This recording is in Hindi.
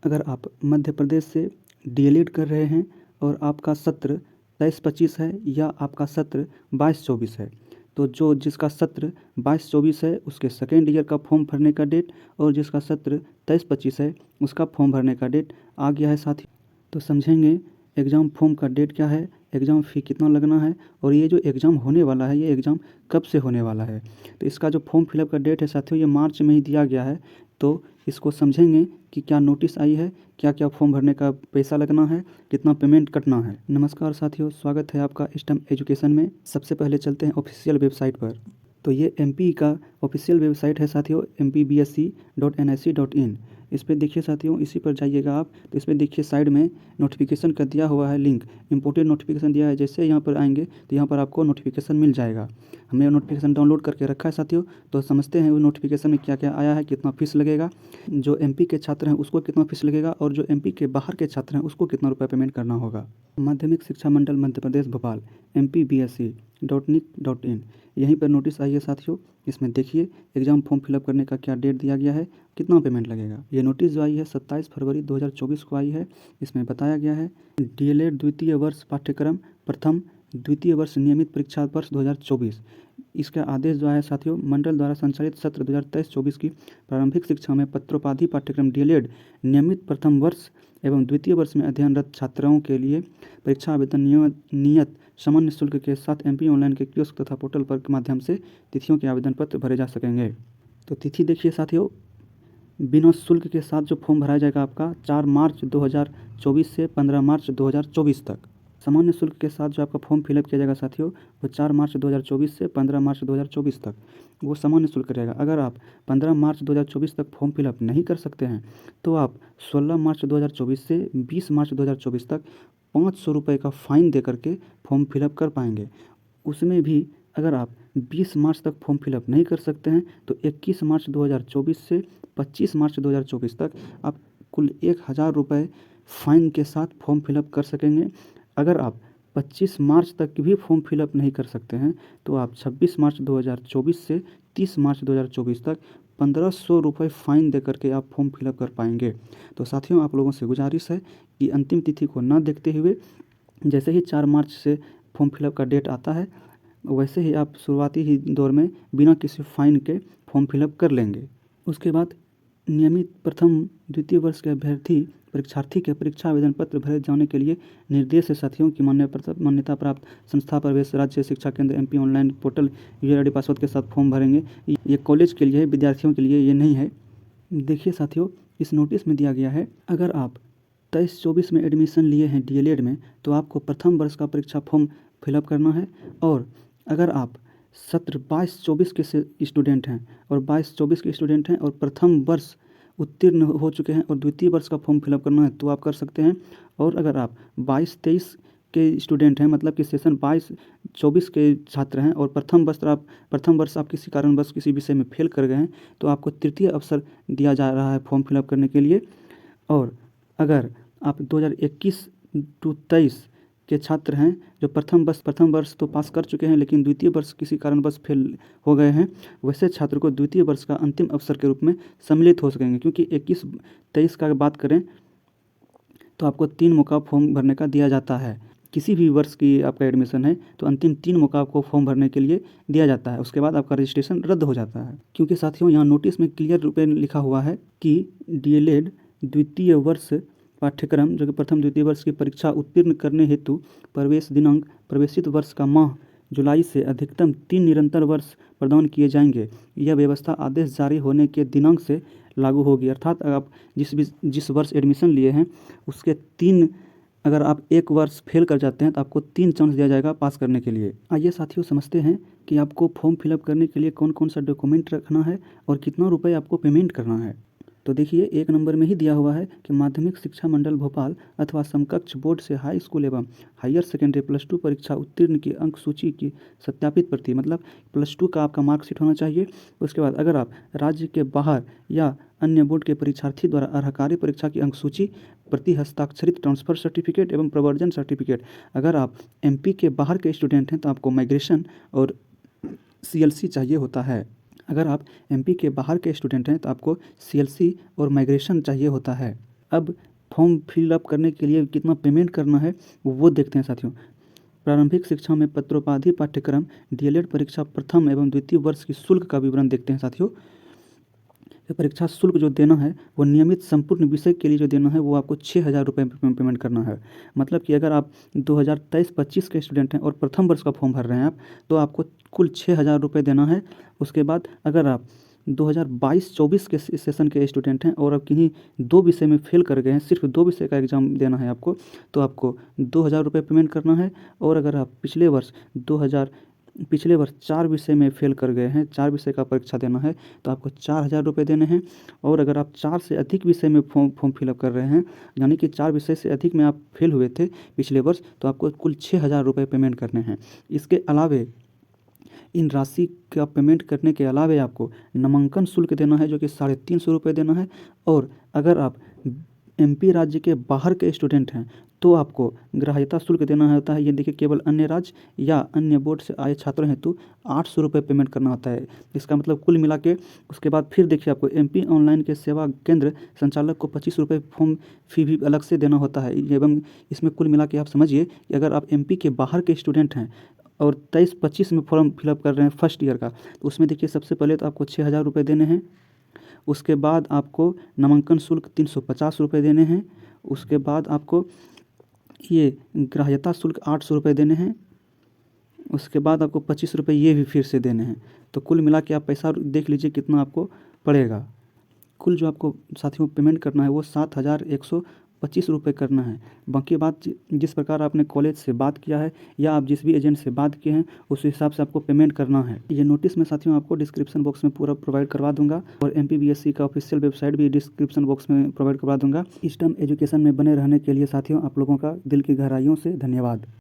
अगर आप मध्य प्रदेश से डीएलएड कर रहे हैं और आपका सत्र 23-25 है या आपका सत्र 22-24 है, तो जिसका सत्र 22-24 है उसके सेकेंड ईयर का फॉर्म भरने का डेट और जिसका सत्र 23-25 है उसका फॉर्म भरने का डेट आ गया है साथी। तो समझेंगे एग्ज़ाम फॉर्म का डेट क्या है, एग्ज़ाम फ़ी कितना लगना है और ये जो एग्ज़ाम होने वाला है ये एग्ज़ाम कब से होने वाला है। तो इसका जो फॉर्म फिलअप का डेट है साथियों ये मार्च में ही दिया गया है। तो इसको समझेंगे कि क्या नोटिस आई है, क्या क्या फॉर्म भरने का पैसा लगना है, कितना पेमेंट कटना है। नमस्कार साथियों, स्वागत है आपका स्टेम एजुकेशन में। सबसे पहले चलते हैं ऑफिशियल वेबसाइट पर। तो ये एमपी का ऑफिशियल वेबसाइट है साथियों, mpbsc.nic.in। इस पर देखिए साथियों, इसी पर जाइएगा आप तो इस पर देखिए साइड में नोटिफिकेशन का दिया हुआ है लिंक, इंपोर्टेड नोटिफिकेशन दिया है। जैसे यहाँ पर आएंगे तो यहाँ पर आपको नोटिफिकेशन मिल जाएगा। हमने नोटिफिकेशन डाउनलोड करके रखा है साथियों। तो समझते हैं वो नोटिफिकेशन में क्या क्या आया है, कितना फीस लगेगा, जो एमपी के छात्र हैं उसको कितना फीस लगेगा और जो एमपी के बाहर के छात्र हैं उसको कितना रुपये पेमेंट करना होगा। माध्यमिक शिक्षा मंडल मध्य प्रदेश भोपाल mpbsc.nic.in, यहीं पर नोटिस आई है साथियों। इसमें देखिए एग्ज़ाम फॉर्म फिलअप करने का क्या डेट दिया गया है, कितना पेमेंट लगेगा। ये नोटिस जो आई है 27 फरवरी 2024 को आई है। इसमें बताया गया है डीएलएड द्वितीय वर्ष पाठ्यक्रम प्रथम द्वितीय वर्ष नियमित परीक्षा वर्ष 2024। इसका आदेश जो है साथियों, मंडल द्वारा संचालित सत्र 2023-24 की प्रारंभिक शिक्षा में पत्रोपाधि पाठ्यक्रम डीएलएड नियमित प्रथम वर्ष एवं द्वितीय वर्ष में अध्ययनरत छात्राओं के लिए परीक्षा आवेदन नियत सामान्य शुल्क के साथ एमपी ऑनलाइन के कियोस्क तथा पोर्टल पर के माध्यम से तिथियों के आवेदन पत्र भरे जा सकेंगे। तो तिथि देखिए साथियों, बिना शुल्क के साथ जो फॉर्म भराया जाएगा आपका 4 मार्च 2024 से 15 मार्च 2024 तक। सामान्य शुल्क के साथ जो आपका फॉर्म फिलअप किया जाएगा साथियों वो 4 मार्च 2024 से 15 मार्च 2024 तक वो सामान्य शुल्क रहेगा। अगर आप 15 मार्च 2024 तक फॉर्म फिलअप नहीं कर सकते हैं तो आप 16 मार्च 2024 से 20 मार्च 2024 तक 500 रुपये का फ़ाइन दे करके फॉर्म फिलअप कर पाएंगे। उसमें भी अगर आप 20 मार्च तक फॉर्म फिलअप नहीं कर सकते हैं तो 21 मार्च 2024 से 25 मार्च 2024 तक आप कुल 1000 रुपये फ़ाइन के साथ फॉर्म फिलअप कर सकेंगे। अगर आप 25 मार्च तक भी फॉर्म फिलअप नहीं कर सकते हैं तो आप 26 मार्च 2024 से 30 मार्च 2024 तक 1500 रुपये फ़ाइन दे करके आप फॉर्म फिलअप कर पाएंगे। तो साथियों, आप लोगों से गुजारिश है कि अंतिम तिथि को ना देखते हुए जैसे ही 4 मार्च से फॉर्म फिलअप का डेट आता है वैसे ही आप शुरुआती ही दौर में बिना किसी फ़ाइन के फॉर्म फिलअप कर लेंगे। उसके बाद नियमित प्रथम द्वितीय वर्ष के अभ्यर्थी परीक्षार्थी के परीक्षा आवेदन पत्र भरे जाने के लिए निर्देश है साथियों की मान्यता प्राप्त संस्था प्रवेश राज्य शिक्षा केंद्र MP online portal user ID password के साथ फॉर्म भरेंगे। ये कॉलेज के लिए है, विद्यार्थियों के लिए ये नहीं है। देखिए साथियों, इस नोटिस में दिया गया है अगर आप 23-24 में एडमिशन लिए हैं डीएलएड में तो आपको प्रथम वर्ष का परीक्षा फॉर्म फिलअप करना है। और अगर आप सत्र 22-24 के स्टूडेंट हैं और 22-24 के स्टूडेंट हैं और प्रथम वर्ष उत्तीर्ण हो चुके हैं और द्वितीय वर्ष का फॉर्म फिलअप करना है तो आप कर सकते हैं। और अगर आप 22-23 के स्टूडेंट हैं, मतलब कि सेशन 22-24 के छात्र हैं और प्रथम वर्ष आप किसी कारणवश किसी विषय में फेल कर गए हैं तो आपको तृतीय अवसर दिया जा रहा है फॉर्म फिलअप करने के लिए। और अगर आप 2021-23 के छात्र हैं जो प्रथम वर्ष तो पास कर चुके हैं लेकिन द्वितीय वर्ष किसी कारणवश फेल हो गए हैं, वैसे छात्र को द्वितीय वर्ष का अंतिम अवसर के रूप में सम्मिलित हो सकेंगे। क्योंकि 21-23 का बात करें तो आपको 3 मौका फॉर्म भरने का दिया जाता है। किसी भी वर्ष की आपका एडमिशन है तो अंतिम 3 मौका आपको फॉर्म भरने के लिए दिया जाता है, उसके बाद आपका रजिस्ट्रेशन रद्द हो जाता है। क्योंकि साथियों यहाँ नोटिस में क्लियर रूप में लिखा हुआ है कि डीएलएड द्वितीय वर्ष पाठ्यक्रम जो कि प्रथम द्वितीय वर्ष की परीक्षा उत्तीर्ण करने हेतु प्रवेश दिनांक प्रवेशित वर्ष का माह जुलाई से अधिकतम 3 निरंतर वर्ष प्रदान किए जाएंगे। यह व्यवस्था आदेश जारी होने के दिनांक से लागू होगी। अर्थात आप जिस वर्ष एडमिशन लिए हैं उसके 3, अगर आप 1 वर्ष फेल कर जाते हैं तो आपको 3 चांस दिया जाएगा पास करने के लिए। आइए साथियों समझते हैं कि आपको फॉर्म फिलअप करने के लिए कौन कौन सा डॉक्यूमेंट रखना है और कितना रुपये आपको पेमेंट करना है। तो देखिए 1 नंबर में ही दिया हुआ है कि माध्यमिक शिक्षा मंडल भोपाल अथवा समकक्ष बोर्ड से हाई स्कूल एवं हायर सेकेंडरी +2 परीक्षा उत्तीर्ण की अंक सूची की सत्यापित प्रति, मतलब +2 का आपका मार्कशीट होना चाहिए। उसके बाद अगर आप राज्य के बाहर या अन्य बोर्ड के परीक्षार्थी द्वारा अर्हकारी परीक्षा की अंक सूची प्रति हस्ताक्षरित ट्रांसफ़र सर्टिफिकेट एवं प्रवर्जन सर्टिफिकेट। अगर आप एमपी के बाहर के स्टूडेंट हैं तो आपको माइग्रेशन और सीएलसी चाहिए होता है। अगर आप एमपी के बाहर के स्टूडेंट हैं तो आपको सीएलसी और माइग्रेशन चाहिए होता है। अब फॉर्म फिलअप करने के लिए कितना पेमेंट करना है वो देखते हैं साथियों। प्रारंभिक शिक्षा में पत्रोपाधि पाठ्यक्रम डीएलएड परीक्षा प्रथम एवं द्वितीय वर्ष की शुल्क का विवरण देखते हैं साथियों। परीक्षा शुल्क जो देना है वो नियमित संपूर्ण विषय के लिए जो देना है वो आपको 6,000 रुपये पेमेंट करना है। मतलब कि अगर आप 2023-25 के स्टूडेंट हैं और प्रथम वर्ष का फॉर्म भर रहे हैं आप, तो आपको कुल 6,000 रुपये देना है। उसके बाद अगर आप 2022-24 के सेशन के स्टूडेंट हैं और आप किन्हीं 2 विषय में फेल कर गए हैं, सिर्फ 2 विषय का एग्ज़ाम देना है आपको, तो आपको 2,000 रुपये पेमेंट करना है। और अगर आप पिछले वर्ष 4 विषय में फेल कर गए हैं, 4 विषय का परीक्षा देना है, तो आपको 4,000 रुपये देने हैं। और अगर आप 4 से अधिक विषय में फॉर्म फिलअप कर रहे हैं, यानी कि 4 विषय से अधिक में आप फेल हुए थे पिछले वर्ष, तो आपको कुल 6,000 रुपये पेमेंट करने हैं। इसके अलावे इन राशि का पेमेंट करने के अलावे आपको नामांकन शुल्क देना है जो कि 350 रुपये देना है। और अगर आप एमपी राज्य के बाहर के स्टूडेंट हैं तो आपको ग्राह्यता शुल्क देना होता है। ये देखिए, केवल अन्य राज्य या अन्य बोर्ड से आए छात्रों हेतु 800 रुपये पेमेंट करना होता है। इसका मतलब कुल मिला के उसके बाद फिर देखिए, आपको एमपी ऑनलाइन के सेवा केंद्र संचालक को 25 रुपये फॉर्म फी भी अलग से देना होता है। एवं इसमें कुल मिला के आप समझिए कि अगर आप एमपी के बाहर के स्टूडेंट हैं और 23-25 में फॉर्म फिलअप कर रहे हैं फर्स्ट ईयर का, तो उसमें देखिए सबसे पहले तो आपको 6,000 रुपये देने हैं। उसके बाद आपको नामांकन शुल्क 350 रुपये देने हैं। उसके बाद आपको ये ग्राह्यता शुल्क 800 रुपये देने हैं। उसके बाद आपको 25 रुपये ये भी फिर से देने हैं। तो कुल मिला के आप पैसा देख लीजिए कितना आपको पड़ेगा। कुल जो आपको साथियों पेमेंट करना है वो 7,125 रुपये करना है। बाकी बात जिस प्रकार आपने कॉलेज से बात किया है या आप जिस भी एजेंट से बात किए हैं उस हिसाब से आपको पेमेंट करना है। ये नोटिस मैं साथियों आपको डिस्क्रिप्शन बॉक्स में पूरा प्रोवाइड करवा दूंगा और एमपीबीएससी का ऑफिशियल वेबसाइट भी डिस्क्रिप्शन बॉक्स में प्रोवाइड करवा दूंगा। ईस्टर्न एजुकेशन में बने रहने के लिए साथियों आप लोगों का दिल की गहराइयों से धन्यवाद।